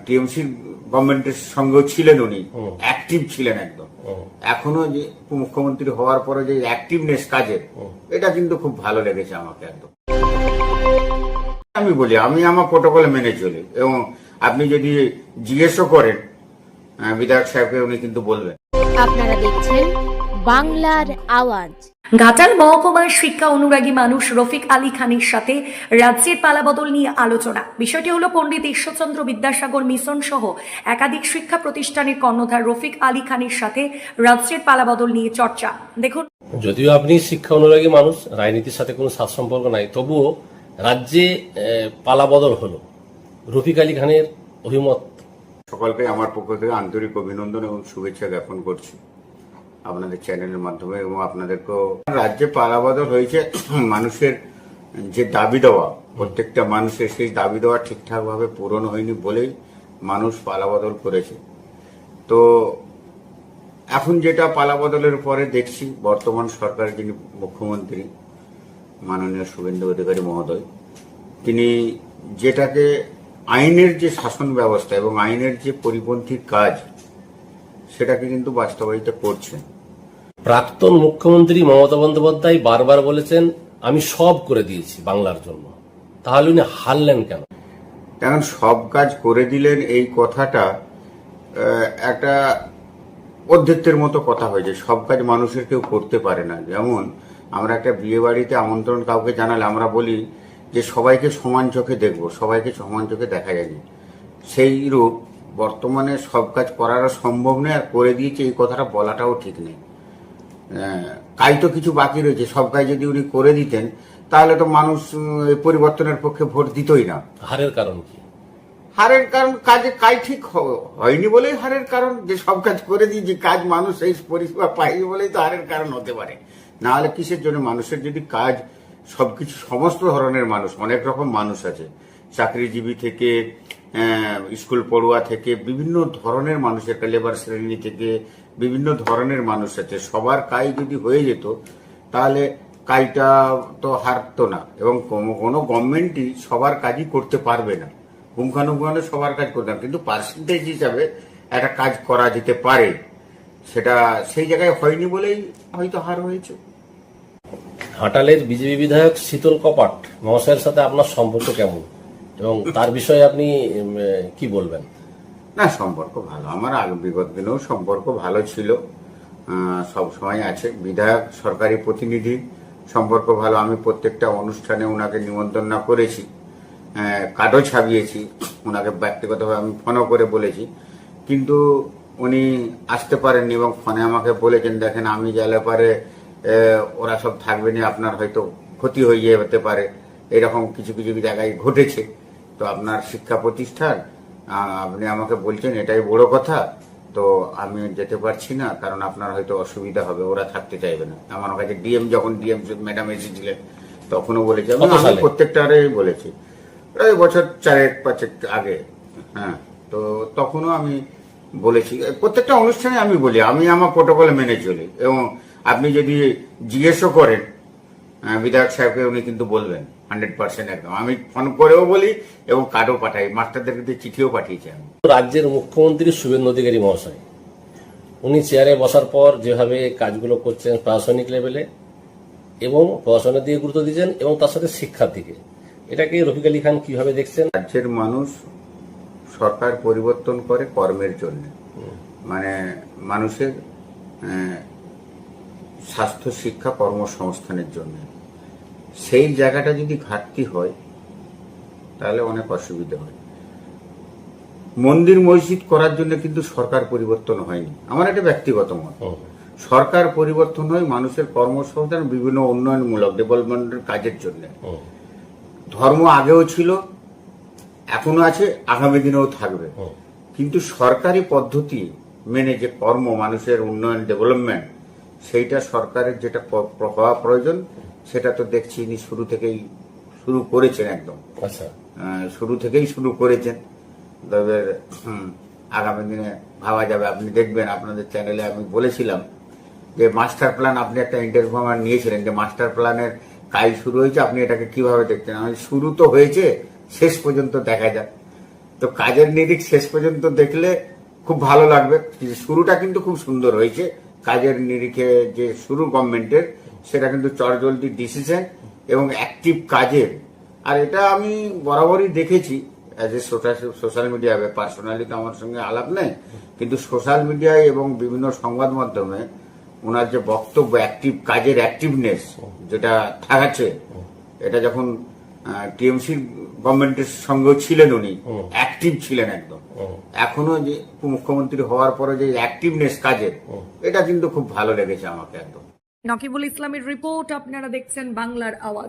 TMC গভর্নমেন্টের সঙ্গেও ছিলেন, উনি অ্যাক্টিভ ছিলেন একদম। এখনো যে মুখ্যমন্ত্রী হওয়ার পরে যে অ্যাক্টিভনেস কাজের, এটা কিন্তু খুব ভালো লেগেছে আমাকে একদম। আমি বলি আমি আমার প্রোটোকল মেনে চলি, এবং আপনি যদি জিজ্ঞেসও করেন বিধায়ক সাহেবকে, উনি কিন্তু বলবেন। আপনারা দেখছেন বাংলার আওয়াজ। ঘাটাল মহকুমার শিক্ষা অনুরাগী মানুষ রফিক আলী খানের সাথে রাজ্যের পালাবদল নিয়ে আলোচনা। বিষয়টি হলো পণ্ডিত ঈশ্বরচন্দ্র বিদ্যাসাগর মিশন সহ একাধিক শিক্ষা প্রতিষ্ঠানের কর্ণধার রফিক আলী খানের সাথে রাজ্যের পালাবদল নিয়ে চর্চা। দেখুন, যদিও আপনি শিক্ষা অনুরাগী মানুষ, রাজনীতির সাথে কোনো সাথ সম্পর্ক নাই, তবুও রাজ্যে পালাবদল হলো, রফিক আলী খানের অভিমত। সকলকে আমার পক্ষ থেকে আন্তরিক অভিনন্দন এবং শুভেচ্ছা জ্ঞাপন করছি আপনাদের চ্যানেলের মাধ্যমে, এবং আপনাদেরকেও। রাজ্যে পালাবদল হয়েছে, মানুষের যে দাবি দেওয়া, প্রত্যেকটা মানুষের সেই দাবি দেওয়া ঠিকঠাক ভাবে পূরণ হয়নি বলেই মানুষ পালাবদল করেছে। তো এখন যেটা পালাবদলের পরে দেখছি, বর্তমান সরকারের যিনি মুখ্যমন্ত্রী মাননীয় শুভেন্দু অধিকারী মহোদয়, তিনি যেটাকে আইনের যে শাসন ব্যবস্থা এবং আইনের যে পরিপন্থী কাজ, সেটাকে কিন্তু বাস্তবায়িত করছেন। প্রাক্তন মুখ্যমন্ত্রী মমতা বন্দ্যোপাধ্যায় বারবার বলেছেন আমি সব করে দিয়েছি বাংলার জন্য, তাহলে উনি হারলেন কেন? এখন সব কাজ করে দিলেন, এই কথাটা একটা অধ্যত্বের মতো কথা হয়েছে। সব কাজ মানুষের কেউ করতে পারে না। যেমন আমরা একটা বিয়ে বাড়িতে আমন্ত্রণ কাউকে জানালে আমরা বলি যে সবাইকে সমান চোখে দেখবো, সবাইকে সমান চোখে দেখা যায়নি। সেই রূপ বর্তমানে সব কাজ করারও সম্ভব নয়, আর করে দিয়েছে এই কথাটা বলাটাও ঠিক নেই। কাজ তো কিছু বাকি রয়েছে, সব কাজ যদি উনি করে দিতেন তাহলে তো মানুষ পরিবর্তনের পক্ষে ভোট দিতই না। হারের কারণ কি? হারের কারণ কাজ ঠিক হয়নি বলেই হারের কারণ। যে সব কাজ করে দিয়ে যে কাজ মানুষ এই পরিষেবা পায়নি বলেই তো হারের কারণ হতে পারে। না হলে কিসের জন্য? মানুষের যদি কাজ সবকিছু, সমস্ত ধরনের মানুষ, অনেক রকম মানুষ আছে, চাকরিজীবী থেকে স্কুল পড়ুয়া থেকে বিভিন্ন ধরনের মানুষের, লেবার শ্রেণী থেকে বিভিন্ন ধরনের মানুষ আছে। সবার কাজ যদি হয়ে যেত তাহলে কাজটা তো হারতো না, এবং কোনো গভর্নমেন্টই সবার কাজই করতে পারবে না, পুঙ্খানুপুঙ্খানু সবার কাজ করতে না, কিন্তু পার্সেন্টেজ হিসাবে একটা কাজ করা যেতে পারে। সেটা সেই জায়গায় হয়নি বলেই হয়তো হার হয়েছে। ঘাটালের বিজেপি বিধায়ক শীতল কপাট মহাশয়ের সাথে আপনার সম্পর্ক কেমন, এবং তার বিষয়ে আপনি কি বলবেন? না, সম্পর্ক ভালো। আমার বিগত দিনেও সম্পর্ক ভালো ছিল, সব সময় আছে। বিধায়ক সরকারি প্রতিনিধি সম্পর্ক ভালো। আমি প্রত্যেকটা অনুষ্ঠানে ওনাকে নিমন্ত্রণ করেছি, কার্ডও ছাপিয়েছি, ওনাকে ব্যক্তিগতভাবে আমি ফোনও করে বলেছি, কিন্তু উনি আসতে পারেননি, এবং ফোনে আমাকে বলেছেন দেখেন আমি গেলে পারে ওরা সব থাকবে না, আপনার হয়তো ক্ষতি হয়ে যেতে পারে। এরকম কিছু কিছু জায়গায় ঘটেছে। তো আপনার শিক্ষা প্রতিষ্ঠান, আপনি আমাকে বলছেন এটাই বড় কথা, তো আমি যেতে পারছি না, কারণ আপনার হয়তো অসুবিধা হবে, ওরা থাকতে চাইবে না। আমার কাছে যখন ডিএম ম্যাডাম এসেছিলেন তখনও বলেছি, আমি প্রত্যেকটারে বলেছি, প্রায় বছর 4-5 আগে। হ্যাঁ, তো তখনও আমি বলেছি, প্রত্যেকটা অনুষ্ঠানে আমি বলি আমি আমার প্রোটোকল মেনে চলি, এবং আপনি যদি জিজ্ঞেসও করেন বিধায়ক সাহেবকে, উনি কিন্তু বলবেন 100% একদম। আমি ফোন করেও বলি এবং কার্ডও পাঠাই, মাস্টারদেরকে চিঠিও পাঠিয়েছি আমি। রাজ্যের মুখ্যমন্ত্রী শুভেন্দু অধিকারী মহাশয়, উনি চেয়ারে বসার পর যেভাবে কাজগুলো করছেন প্রশাসনিক লেভেলে, এবং প্রশাসনের দিকে গুরুত্ব দিচ্ছেন, এবং তার সাথে শিক্ষার দিকে, এটাকে রফিক আলী খান কিভাবে দেখছেন? রাজ্যের মানুষ সরকার পরিবর্তন করে কর্মের জন্য, মানে মানুষের স্বাস্থ্য, শিক্ষা, কর্মসংস্থানের জন্য। সেই জায়গাটা যদি ঘাটতি হয় তাহলে অনেক অসুবিধা হয়। মন্দির মসজিদ করার জন্য কিন্তু সরকার পরিবর্তন হয়নি, আমার একটা ব্যক্তিগত মত। সরকার পরিবর্তন হয় মানুষের কর্মসংস্থান, বিভিন্ন উন্নয়নমূলক ডেভেলপমেন্টের কাজের জন্য। ধর্ম আগেও ছিল, এখনো আছে, আগামী দিনেও থাকবে, কিন্তু সরকারি পদ্ধতি মেনে যে কর্ম, মানুষের উন্নয়ন, ডেভেলপমেন্ট, সেইটা সরকারের যেটা হওয়া প্রয়োজন, সেটা তো দেখছি ইনি শুরু থেকেই শুরু করেছেন, একদম শুরু থেকেই শুরু করেছেন। তবে আগামী দিনে ভাবা যাবে, আপনি দেখবেন আপনাদের চ্যানেলে আমি বলেছিলাম যে মাস্টার প্ল্যান, আপনি একটা ইন্টারভিউ আমার নিয়েছিলেন যে মাস্টার প্ল্যানের কাজ শুরু হয়েছে, আপনি এটাকে কিভাবে দেখছেন? আমি শুরু তো হয়েছে, শেষ পর্যন্ত দেখা যাক। তো কাজের নিরিখ শেষ পর্যন্ত দেখলে খুব ভালো লাগবে। শুরুটা কিন্তু খুব সুন্দর হয়েছে, কাজের নিরিখে যে শুরু গভর্নমেন্টের, সেটা কিন্তু চটজলদি ডিসিশন এবং অ্যাক্টিভ কাজের। আর এটা আমি বরাবরই দেখেছি অ্যাজ এ সোশ্যাল মিডিয়ায়, পার্সোনালি তো আমার সঙ্গে আলাপ নেই, কিন্তু সোশ্যাল মিডিয়ায় এবং বিভিন্ন সংবাদ মাধ্যমে ওনার যে বক্তব্য, অ্যাক্টিভ কাজের অ্যাক্টিভনেস যেটা থাকাচ্ছে, এটা যখন টিএমসি গভর্নমেন্টের সঙ্গেও ছিলেন উনি অ্যাক্টিভ ছিলেন একদম, এখনো যে মুখ্যমন্ত্রী হওয়ার পরে যে অ্যাক্টিভনেস কাজের, এটা কিন্তু খুব ভালো লেগেছে আমাকে একদম। নকিবুল ইসলামের রিপোর্ট, আপনারা দেখছেন বাংলার আওয়াজ।